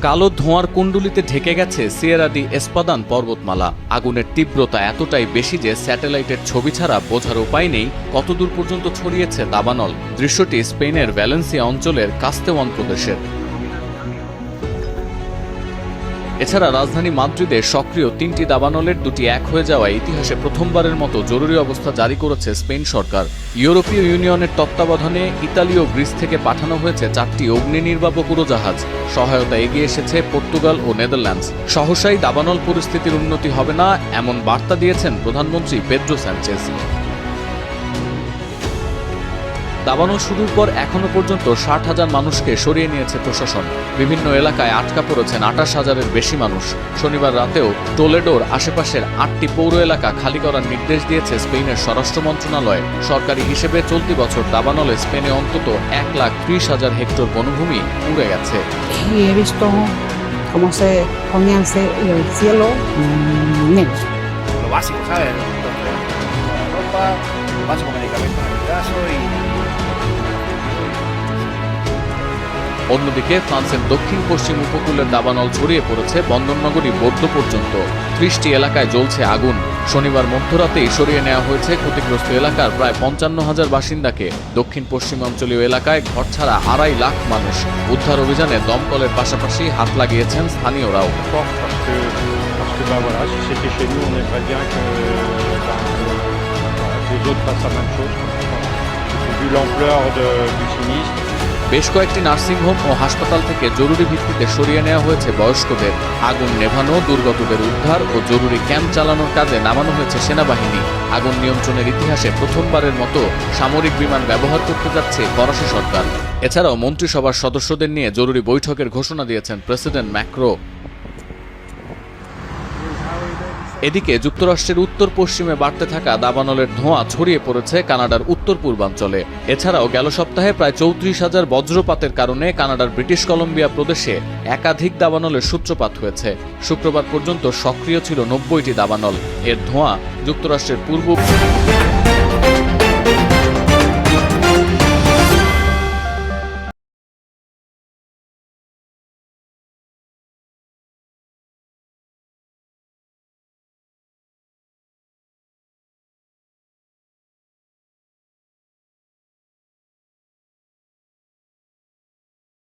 কালো ধোঁয়ার কুণ্ডুলিতে ঢেকে গেছে সিয়েরা দি এসপাদান পর্বতমালা। আগুনের তীব্রতা এতটাই বেশি যে স্যাটেলাইটের ছবি ছাড়া বোঝার উপায় নেই কতদূর পর্যন্ত ছড়িয়েছে দাবানল। দৃশ্যটি স্পেনের ভ্যালেন্সিয়া অঞ্চলের কাস্তেওয়ান প্রদেশের। এছাড়া রাজধানী মাদ্রিদে সক্রিয় ৩টি দাবানলের দুটি এক হয়ে যাওয়ায় ইতিহাসে প্রথমবারের মতো জরুরি অবস্থা জারি করেছে স্পেন সরকার। ইউরোপীয় ইউনিয়নের তত্ত্বাবধানে ইতালি ও গ্রিস থেকে পাঠানো হয়েছে 4টি অগ্নি নির্বাপক উড়োজাহাজ। সহায়তা এগিয়ে এসেছে পর্তুগাল ও নেদারল্যান্ডস। সহসাই দাবানল পরিস্থিতির উন্নতি হবে না এমন বার্তা দিয়েছেন প্রধানমন্ত্রী পেদ্রো সানচেজ। দাবানল শুরুর পর এখনো পর্যন্ত 60,000 মানুষকে সরিয়ে নিয়েছে প্রশাসন। বিভিন্ন এলাকায় আটকা পড়েছেন 28,000-এর বেশি মানুষ। শনিবার রাতেও টোলেডোর আশেপাশের 8টি পৌর এলাকা খালি করার নির্দেশ দিয়েছে স্পেনের স্বরাষ্ট্র মন্ত্রণালয়। সরকারি হিসেবে চলতি বছর দাবানলে স্পেনে অন্তত 130,000 হেক্টর বনভূমি পুড়ে গেছে। অন্যদিকে ফ্রান্সের দক্ষিণ পশ্চিম উপকূলের দাবানল ছড়িয়ে পড়েছে বন্দরনগরী বোর্দো পর্যন্ত। 30টি এলাকায় জ্বলছে আগুন। শনিবার মধ্যরাতেই সরিয়ে নেওয়া হয়েছে ক্ষতিগ্রস্ত এলাকার প্রায় 55,000 বাসিন্দাকে। দক্ষিণ পশ্চিমাঞ্চলীয় এলাকায় ঘরছাড়া 2.5 লাখ মানুষ। উদ্ধার অভিযানে দমকলের পাশাপাশি হাত লাগিয়েছেন স্থানীয়রাও। বেশ কয়েকটি নার্সিংহোম ও হাসপাতাল থেকে জরুরি ভিত্তিতে সরিয়ে নেওয়া হয়েছে বয়স্কদের। আগুন নেভানো, দুর্গতদের উদ্ধার ও জরুরি ক্যাম্প চালানোর কাজে নামানো হয়েছে সেনাবাহিনী। আগুন নিয়ন্ত্রণের ইতিহাসে প্রথমবারের মতো সামরিক বিমান ব্যবহার করতে যাচ্ছে ফরাসি সরকার। এছাড়াও মন্ত্রিসভার সদস্যদের নিয়ে জরুরি বৈঠকের ঘোষণা দিয়েছেন প্রেসিডেন্ট ম্যাক্রো। এদিকে যুক্তরাষ্ট্রের উত্তর পশ্চিমে বাড়তে থাকা দাবানলের ধোঁয়া ছড়িয়ে পড়েছে কানাডার উত্তর পূর্বাঞ্চলে। এছাড়াও গেল সপ্তাহে প্রায় 34,000 বজ্রপাতের কারণে কানাডার ব্রিটিশ কলম্বিয়া প্রদেশে একাধিক দাবানলের সূত্রপাত হয়েছে। শুক্রবার পর্যন্ত সক্রিয় ছিল 90টি দাবানল। এর ধোঁয়া যুক্তরাষ্ট্রের পূর্ব